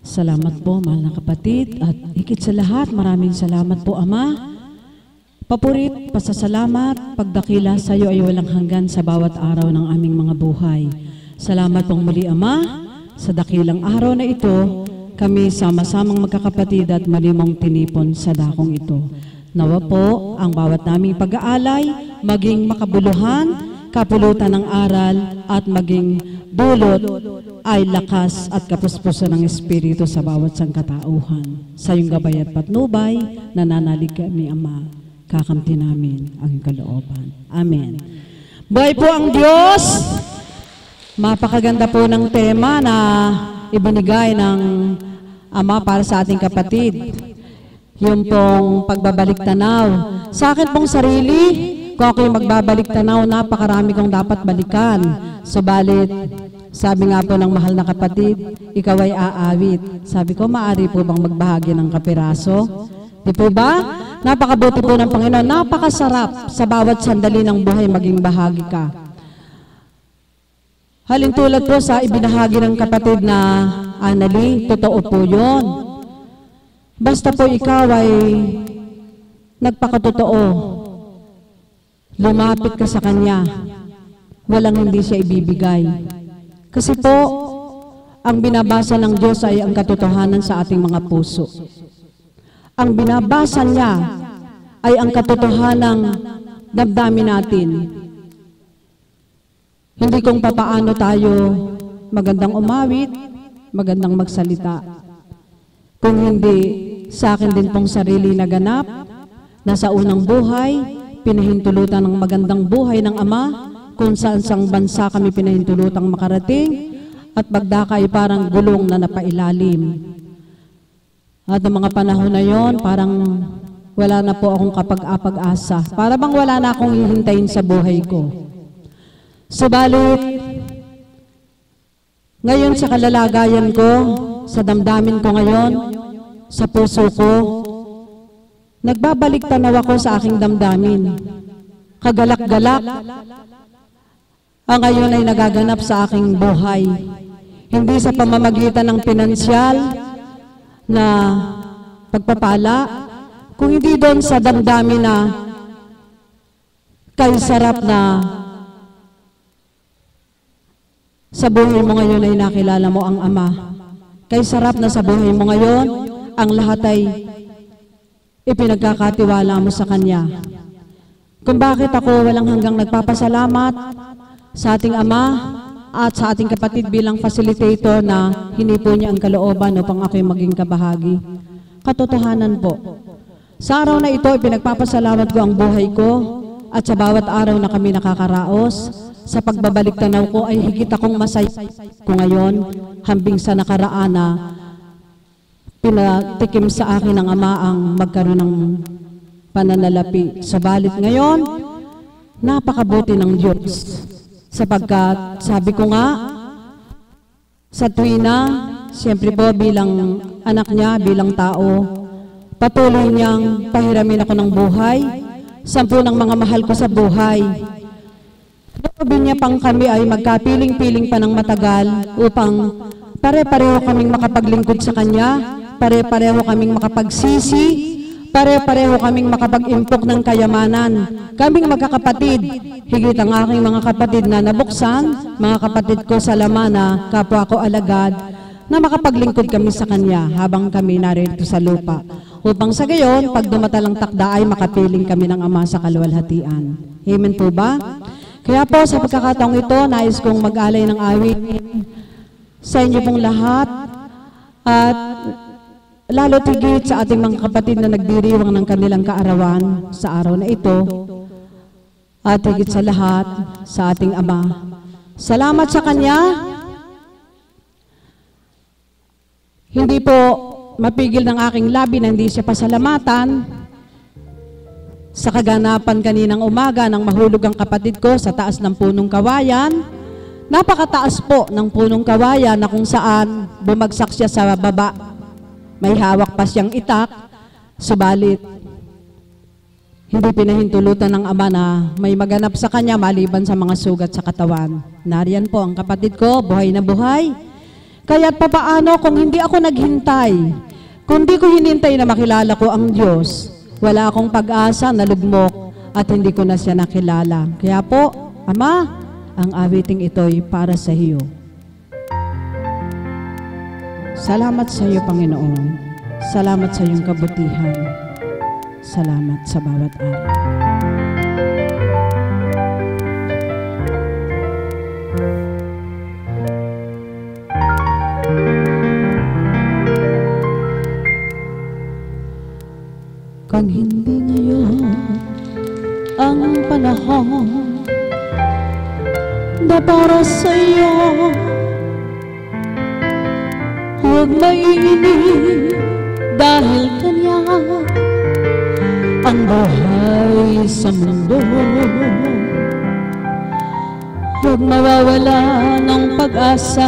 Salamat po, mahal na kapatid, at higit sa lahat, maraming salamat po, Ama. Papurit, pasasalamat, pagdakila sa iyo ay walang hanggan sa bawat araw ng aming mga buhay. Salamat pong muli, Ama, sa dakilang araw na ito, kami sama-samang magkakapatid at malimong tinipon sa dakong ito. Nawa po ang bawat naming pag-aalay, maging makabuluhan, kapulutan ng aral, at maging dulot ay lakas at kapuspusan ng Espiritu sa bawat sangkatauhan. Sa iyong gabay at patnubay, nananalig kami, Ama, kakamti namin ang iyong kalooban. Amen. Buhay po ang Diyos! Mapakaganda po ng tema na ibinigay ng Ama para sa ating kapatid. Yung pong pagbabalik tanaw. Sa akin pong sarili, kung ako'y magbabalik tanaw, napakarami kong dapat balikan. Subalit, sabi nga po ng mahal na kapatid, ikaw ay aawit. Sabi ko, maaari po bang magbahagi ng kapiraso? Di po ba? Napakabuti po ng Panginoon. Napakasarap sa bawat sandali ng buhay maging bahagi ka. Halintulad po sa ibinahagi ng kapatid na Anali, totoo po yun. Basta po ikaw ay nagpakatotoo, lumapit ka sa Kanya, walang hindi siya ibibigay. Kasi po, ang binabasa ng Diyos ay ang katotohanan sa ating mga puso. Ang binabasa niya ay ang katotohanang damdamin natin. Hindi kung papaano tayo magandang umawit, magandang magsalita. Kung hindi sa akin din pong sarili na ganap, na sa unang buhay, pinahintulutan ng magandang buhay ng Ama, kung saan sang bansa kami pinahintulutang makarating, at bagdaka ay parang gulong na napailalim. At ang mga panahon na yon, parang wala na po akong kapag-apag-asa. Para bang wala na akong hihintayin sa buhay ko. Subalit, ngayon sa kalalagayan ko, sa damdamin ko ngayon, sa puso ko, nagbabalik tanaw ako sa aking damdamin. Kagalak-galak, ang ngayon ay nagaganap sa aking buhay. Hindi sa pamamagitan ng pinansyal na pagpapala, kung hindi doon sa damdamin na kay sarap na sa buhay mo ngayon ay nakilala mo ang Ama. Kay sarap na sa buhay mo ngayon, ang lahat ay ipinagkakatiwala mo sa Kanya. Kung bakit ako walang hanggang nagpapasalamat sa ating Ama at sa ating kapatid bilang facilitator na hinipo niya ang kalooban upang ako'y maging kabahagi. Katotohanan po, Sa araw na ito, ipinagpapasalamat ko ang buhay ko at sa bawat araw na kami nakakaraos. Sa pagbabalik tanaw ko ay higit akong masaya ko ngayon, hambing sa nakaraan na pinatikim sa akin ng Ama ang magkaroon ng pananalapi. Sabalit ngayon, napakabuti ng Diyos. Sapagkat sabi ko nga, sa tuwina, siyempre po bilang anak niya, bilang tao, patuloy niyang pahiramin ako ng buhay, 10 ng mga mahal ko sa buhay. Sabi niya pang kami ay magkapiling-piling pa ng matagal upang pare-pareho kaming makapaglingkod sa Kanya, pare-pareho kaming makapagsisi, pare-pareho kaming makapag-impok ng kayamanan. Kaming magkakapatid, higit ang aking mga kapatid na nabuksan, mga kapatid ko sa lamana, kapwa ko alagad, na makapaglingkod kami sa Kanya habang kami narito sa lupa. Upang sa gayon, pag dumatalang takda ay makapiling kami ng Ama sa kaluwalhatian. Amen po ba? Kaya po sa pagkakataong ito, nais kong mag-alay ng awit sa inyo pong lahat at lalo tigit sa ating mga kapatid na nagdiriwang ng kanilang kaarawan sa araw na ito at higit sa lahat sa ating Ama. Salamat sa Kanya. Hindi po mapigil ng aking labi na hindi siya pasalamatan sa kaganapan kaninang umaga nang mahulog ang kapatid ko sa taas ng punong kawayan. Napakataas po ng punong kawayan na kung saan bumagsak siya sa baba. May hawak pa siyang itak, subalit hindi pinahintulutan ng Ama na may maganap sa kanya maliban sa mga sugat sa katawan. Nariyan po ang kapatid ko, buhay na buhay. Kaya't papaano kung hindi ako naghintay, kung di ko hinintay na makilala ko ang Diyos, wala akong pag-asa na lugmok at hindi ko na siya nakilala. Kaya po, Ama, ang awiting ito'y para sa iyo. Salamat sa iyo, Panginoon. Salamat sa iyong kabutihan. Salamat sa bawat araw. Kung hindi ngayon ang panahon na para sa iyo, huwag maiinip dahil Kanya ang buhay sa mundo. Huwag mawawala ng pag-asa,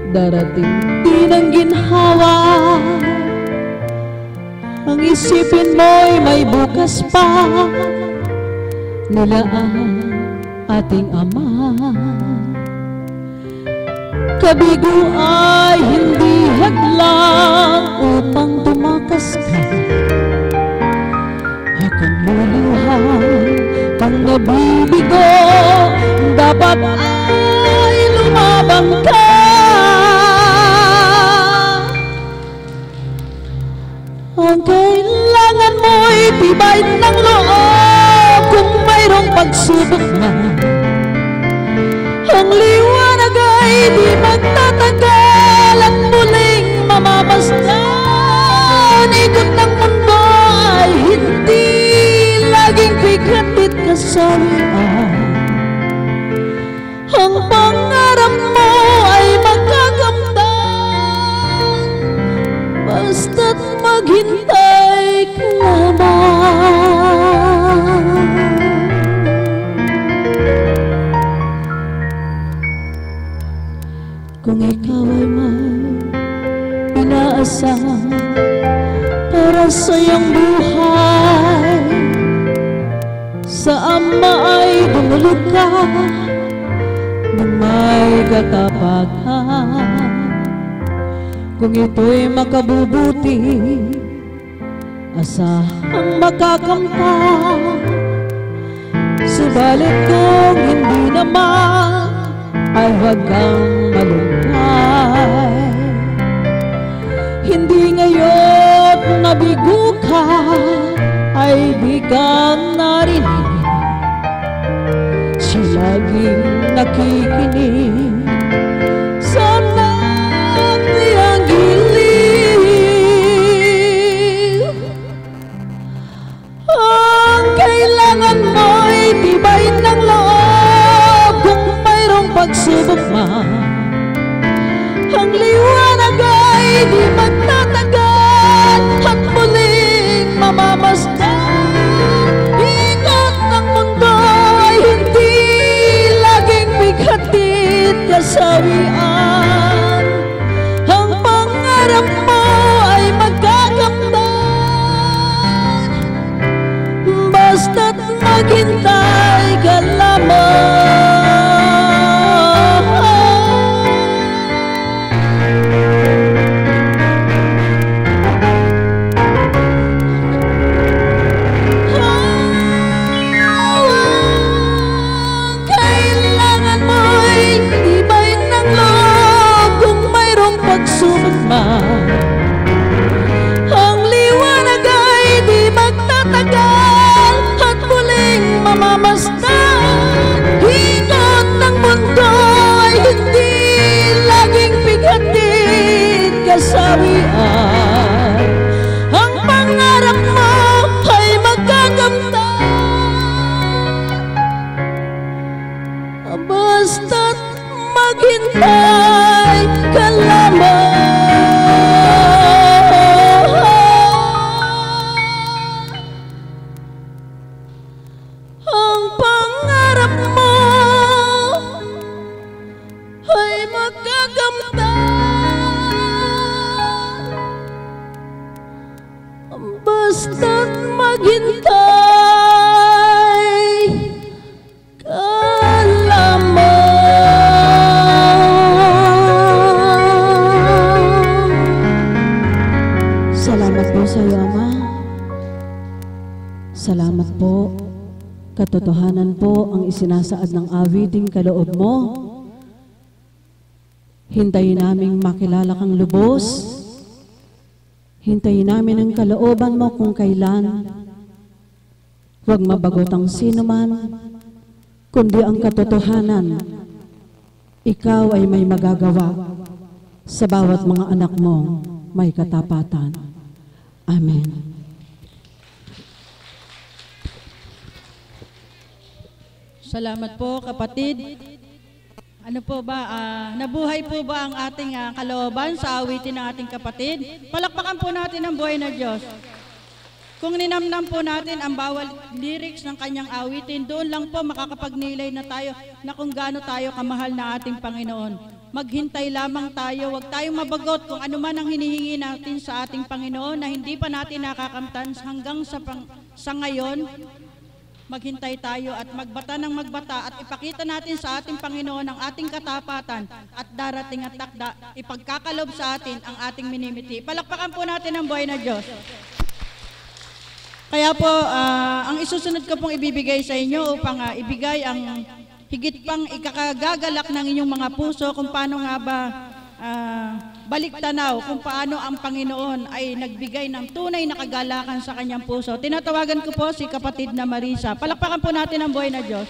darating din ang ginhawa. Ang isipin mo'y may bukas pa, nila ang ating Ama. Kabigo ay hindi hadlang upang tumakas ka. Hakang luluhan kang nabibigo, dapat ay lumabang ka. Ang kailangan mo'y tibay ng loob kung mayroong pagsubok na. Ang liwanag ay di magtatagal at muling mamamasdan. Ikot ng mundo ay hindi laging bigatit kasawian. Ang pangarap mo ay magagamdan, basta't maghintay ka lamang. Kung ikaw ay may inaasam para sa iyong buhay, sa Ama ay dumulog ka ng may katapakan. Kung ito'y makabubuti, asahang makakamtan. Subalit kung hindi naman, ay huwag kang malungkay. Hindi ngayon nabigo ka, ay di ka narinig. Siya laging nakikinig sa nagtiyang giliw. ang liwanag ay di magtatagal at muling mamamasdan. Ikot ng mundo ay hindi laging bighatid kasawian. Ang pangarap mo ay magkakamtan, basta't maghintay ka lamang. Kailangan mo'y tibayin ng loob kung mayroong pagsubok man. Ang liwanag ay di magtatagal at muling mamamasdan. Ikot ng mundo ay hindi laging bighatid kasawian. Ang pangarap mo ay magkakamtan, basta't maghintay ka lamang. Ang pangarap mo ay magkakamtan, basta't maghintay ka lamang. Salamat po sa iyo, Ama. Salamat po. Katotohanan po ang isinasaad ng awiting kaloob mo. Hintayin naming makilala kang lubos. Hintayin namin ang kalooban mo kung kailan. Huwag mabagot ang sino man, kundi ang katotohanan. Ikaw ay may magagawa. Sa bawat mga anak mo, may katapatan. Amen. Salamat po, kapatid. Ano po ba, nabuhay po ba ang ating kalooban sa awitin ng ating kapatid? Palakpakan po natin ang buhay na Diyos. Kung ninamnam po natin ang bawat lyrics ng kanyang awitin, doon lang po makakapagnilay na tayo na kung gaano tayo kamahal na ating Panginoon. Maghintay lamang tayo, huwag tayong mabagot kung ano man ang hinihingi natin sa ating Panginoon na hindi pa natin nakakamtan hanggang sa ngayon. Maghintay tayo at magbata ng magbata at ipakita natin sa ating Panginoon ang ating katapatan at darating at takda, ipagkakalob sa atin ang ating minimiti. Palakpakan po natin ang buhay na Diyos. Kaya po, ang isusunod ko pong ibibigay sa inyo upang ibigay ang higit pang ikakagagalak ng inyong mga puso kung paano nga ba balik tanaw kung paano ang Panginoon ay nagbigay ng tunay na kagalakan sa kanyang puso. Tinatawagan ko po si kapatid na Marisa. Palakpakan po natin ang buhay na Diyos.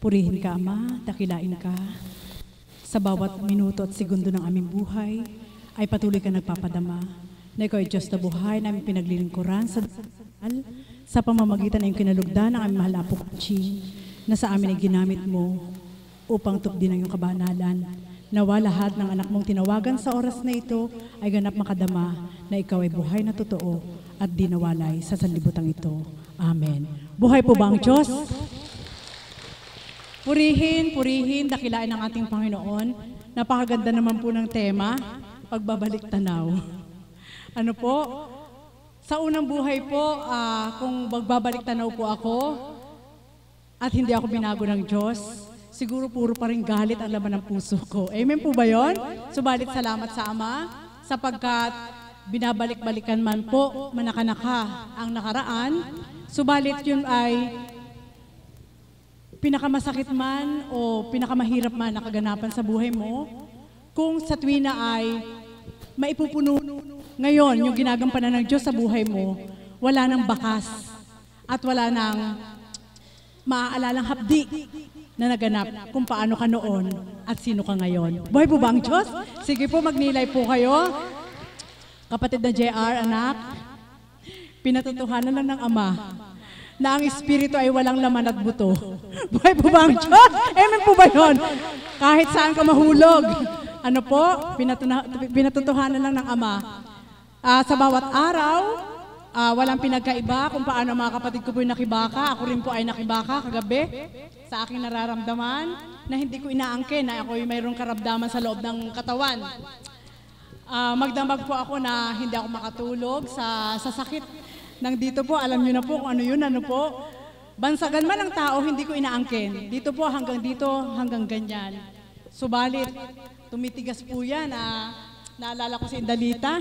Purihin ka, Ama, dakilain ka. Sa bawat minuto at segundo ng aming buhay, ay patuloy ka nagpapadama na ikaw ay Diyos na buhay na aming pinaglilingkuran sa dasal, sa pamamagitan ng iyong kinalugdan ng aming mahal na Apo Conching, na sa amin ay ginamit mo upang tupdin ang iyong kabanalan. Nawa lahat ng anak mong tinawagan sa oras na ito ay ganap makadama na ikaw ay buhay na totoo at di nawalay sa sanlibutan ito. Amen. Buhay po ba ang Diyos? Purihin, purihin, dakilain ng ating Panginoon. Napakaganda naman po ng tema, pagbabalik tanaw. Ano po? Sa unang buhay po, kung magbabalik tanaw po ako at hindi ako binago ng Diyos, siguro puro pa rin galit ang laman ng puso ko. Amen po ba yun? Subalit salamat sa Ama, sapagkat binabalik-balikan man po, manakanaka ang nakaraan, subalit yun ay pinakamasakit man o pinakamahirap man na kaganapan sa buhay mo, kung sa tuwina ay maipupuno ngayon yung ginagampanan ng Diyos sa buhay mo, wala nang bakas at wala nang maaalalang hapdi na naganap kung paano ka noon at sino ka ngayon. Buhay po ba ang Diyos? Sige po, magnilay po kayo. Kapatid na JR, anak, pinatotohanan lang ng Ama na ang espiritu ay walang laman at buto. Buhay po ba ang Diyos? Amen po ba yun? Kahit saan ka mahulog. Ano po? Pinatutuhanan lang ng Ama. Sa bawat araw, walang pinagkaiba kung paano mga kapatid ko po yung nakibaka. Ako rin po ay nakibaka kagabi sa aking nararamdaman na hindi ko inaangkin na ako yung mayroong karamdaman sa loob ng katawan. Magdamag po ako na hindi ako makatulog sa sakit ng dito po. Alam niyo na po kung ano yun, ano po. Bansagan man ng tao, hindi ko inaangkin. Dito po, hanggang ganyan. Subalit, tumitigas po yan. Naalala ko si Indalita.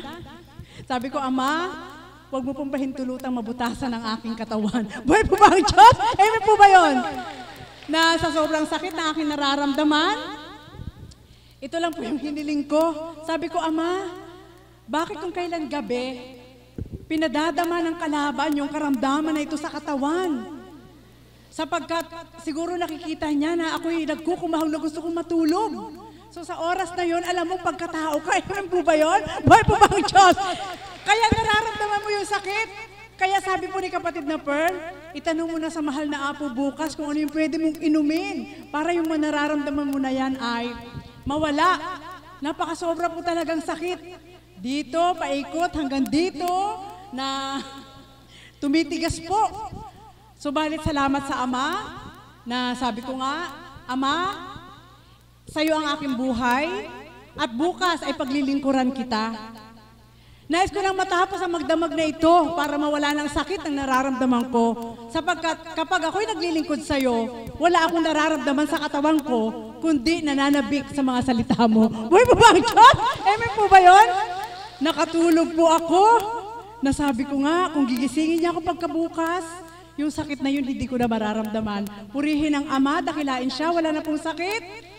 Sabi ko, Ama, huwag mo pong pahintulutang mabutasan ang aking katawan. Buhay po ba ang Diyos? Amen po ba yun? Na sa sobrang sakit na aking nararamdaman, ito lang po yung hiniling ko. Sabi ko, Ama, bakit kung kailan gabi, pinadadama ng kalaban yung karamdaman na ito sa katawan? Sapagkat siguro nakikita niya na ako'y nagkukumahal na gusto kong matulog. So sa oras na yon, alam mo, pagkatao ka, amen po ba yun? Buhay po ba ang Diyos? Kaya nararamdaman mo yung sakit. Kaya sabi po ni kapatid na Pearl, itanong mo na sa mahal na Apo bukas kung ano yung pwede mong inumin para yung nararamdaman mo na yan ay mawala. Napakasobra po talagang sakit. Dito, paikot hanggang dito na tumitigas po. Subalit salamat sa Ama na sabi ko nga, Ama, sa'yo ang aking buhay at bukas ay paglilingkuran kita. Nais ko nang matapos ang magdamag na ito para mawala ng sakit ang nararamdaman ko. Sapagkat kapag ako'y naglilingkod sa'yo, wala akong nararamdaman sa katawan ko, kundi nananabik sa mga salita mo. Buhay po ba ang Diyos? Amen po ba yun? Nakatulog po ako. Nasabi ko nga, kung gigisingin niya ako pagkabukas, yung sakit na yun hindi ko na mararamdaman. Purihin ang Ama, dakilain siya, wala na pong sakit.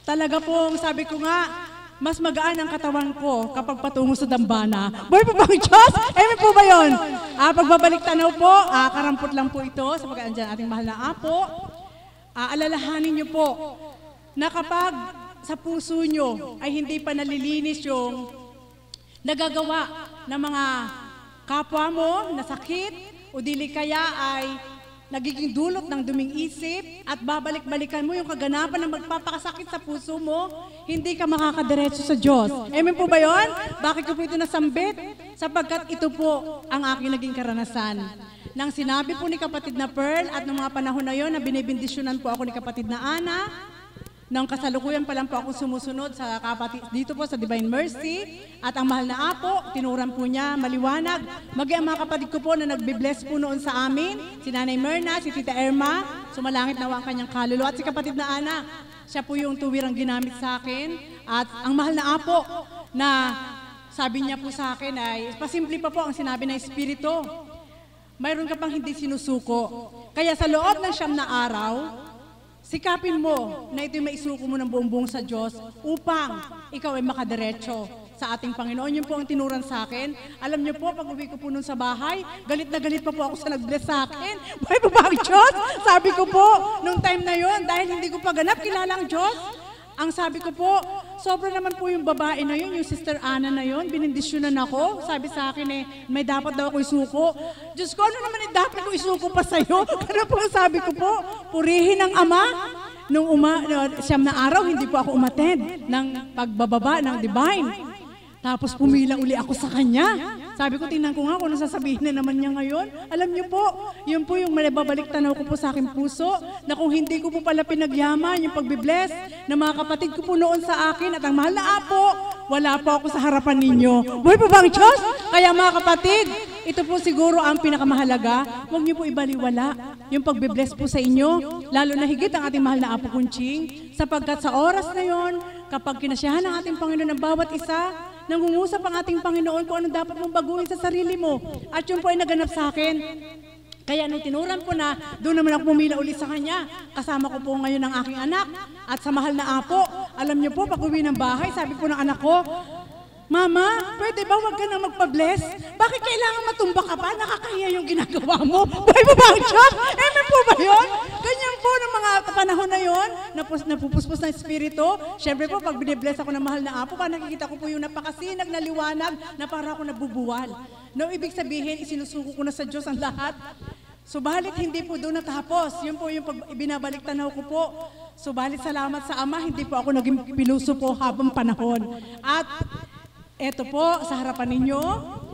Talaga pong sabi ko nga, mas magaan ang katawan ko kapag patungo sa dambana. Buhay po ba ang Diyos? Amen po ba yun? Pagbabalik tanaw po, karampot lang po ito sa pag-andyan ating mahal na Apo. Alalahanin niyo po na kapag sa puso niyo ay hindi pa nalilinis yung nagagawa ng mga kapwa mo na sakit, o dili kaya ay nagiging dulot ng duming isip at babalik-balikan mo yung kaganapan na magpapakasakit sa puso mo, hindi ka makakadiretso sa Diyos. Amen po ba yun? Bakit ko po ito nasambit? Sapagkat ito po ang aking naging karanasan. Nang sinabi po ni kapatid na Pearl at noong mga panahon na yon na binibindisyonan po ako ni kapatid na Ana, nang kasalukuyan pa lang po ako sumusunod sa kapatid dito po sa Divine Mercy at ang mahal na Apo, tinuran po niya maliwanag. Ang mga kapatid ko po na nagbe-bless po noon sa amin, si Nanay Myrna, si Tita Irma, sumalangit nawa ang kanyang kaluluwa at si kapatid na Ana. Siya po yung tuwirang ginamit sa akin at ang mahal na Apo na sabi niya po sa akin ay, pasimple pa po ang sinabi ng Espiritu. Mayroon ka pang hindi sinusuko. Kaya sa loob ng 9 na araw, sikapin mo na ito'y maisuko mo ng buong-buong sa Diyos upang ikaw ay makadiretso sa ating Panginoon. Yun po ang tinuran sa akin. Alam niyo po, pag uwi ko po nun sa bahay, galit na galit pa po ako sa nag-bless sa akin. Buhay po ba ang Diyos? Sabi ko po, nung time na yun, dahil hindi ko pa ganap kilala ang Diyos, ang sabi ko po, sobra naman po yung babae na yun, yung Sister Ana na yun, binindisyonan ako. Sabi sa akin may dapat daw ako isuko. Diyos ko, ano naman dapat ko isuko pa sa'yo? Ano po ang sabi ko po? Purihin ang Ama. Nung 9 na araw, hindi po ako umattend ng pagbababa ng Divine. Tapos pumila uli ako sa kanya. Sabi ko, tingnan ko nga kung ano sasabihin na naman niya ngayon. Alam niyo po, yun po yung malibabalik tanaw ko po sa aking puso, na kung hindi ko po pala pinagyaman yung pagbibless ng mga kapatid ko po noon sa akin at ang mahal na Apo, wala po ako sa harapan ninyo. Buhay po ba ang Diyos? Kaya mga kapatid, ito po siguro ang pinakamahalaga. Huwag niyo po ibaliwala yung pagbibless po sa inyo, lalo na higit ang ating mahal na Apo Kunching, sapagkat sa oras na yon, kapag kinasyahan ng ating Panginoon ng bawat isa, nangungusap ang ating Panginoon kung ano dapat mong baguhin sa sarili mo. At yun po ay naganap sa akin. Kaya nung tinuran po na, doon naman ako pumila ulit sa kanya. Kasama ko po ngayon ang aking anak. At sa mahal na Apo, alam niyo po, pag uwi ng bahay, sabi po ng anak ko, Mama, pwede ba wag ka na magpa-bless? Bakit kailangan matumba ka pa? Nakakahiya yung ginagawa mo. Buhay mo ba ang Diyos? Amen po ba yun? Ganyan po ng mga panahon na yun, napupuspos ng Espiritu. Siyempre po, pag binibless ako ng mahal na Apo, nakikita ko po yung napakasinag na liwanag na para ako nabubuwal. No, ibig sabihin, isinusuko ko na sa Diyos ang lahat. Subalit hindi po doon natapos. Yun po yung binabalik tanaw ko po. Subalit salamat sa Ama, hindi po ako naging piluso po habang panahon. At eto po, sa harapan ninyo,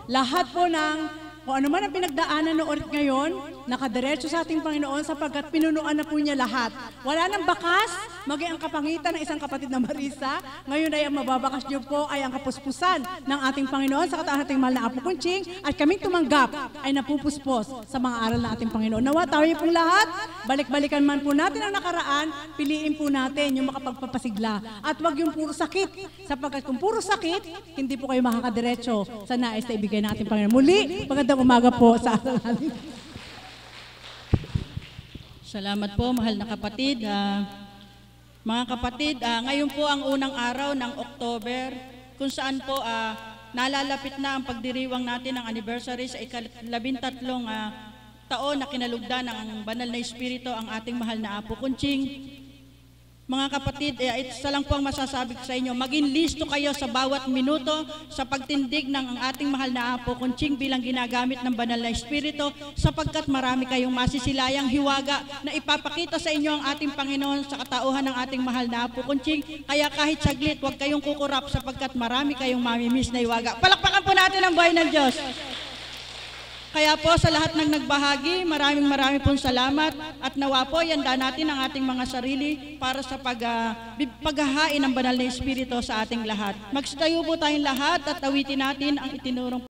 lahat po ng kung ano man ang pinagdaanan no ulit ngayon, nakadiretso sa ating Panginoon sapagkat pinunuan na po niya lahat. Wala nang bakas, maging ang kapangitan ng isang kapatid na Marisa. Ngayon ay ang mababakas niyo po ay ang kapuspusan ng ating Panginoon sa katawan ating mahal na Apo Kunching at kaming tumanggap ay napupuspos sa mga aral ng ating Panginoon. Nawa tayo pong lahat, balik-balikan man po natin ang nakaraan, piliin po natin yung makapagpapasigla. At wag yung puro sakit, sapagkat kung puro sakit, hindi po kayo makakadiretso sa nais na ibigay ng ating Panginoon. Muli, magandang umaga po sa aral natin. Salamat po, mahal na kapatid. Mga kapatid, ngayon po ang unang araw ng October, kung saan po nalalapit na ang pagdiriwang natin ng anniversary sa ika-13 taon na kinalugdan ng banal na Espiritu ang ating mahal na Apo Kunching. Mga kapatid, isa lang po ang masasabi ko sa inyo, maging listo kayo sa bawat minuto sa pagtindig ng ang ating mahal na Apo Kunching bilang ginagamit ng banal na Espiritu sapagkat marami kayong masisilayang hiwaga na ipapakita sa inyo ang ating Panginoon sa katauhan ng ating mahal na Apo Kunching. Kaya kahit saglit, huwag kayong kukurap sapagkat marami kayong mamimiss na hiwaga. Palakpakan po natin ang buhay ng Diyos. Kaya po sa lahat ng nagbahagi, maraming pong salamat at nawa po yanda natin ang ating mga sarili para sa paghahain ng banal na Espiritu sa ating lahat. Magstayo po tayong lahat at awitin natin ang itinurong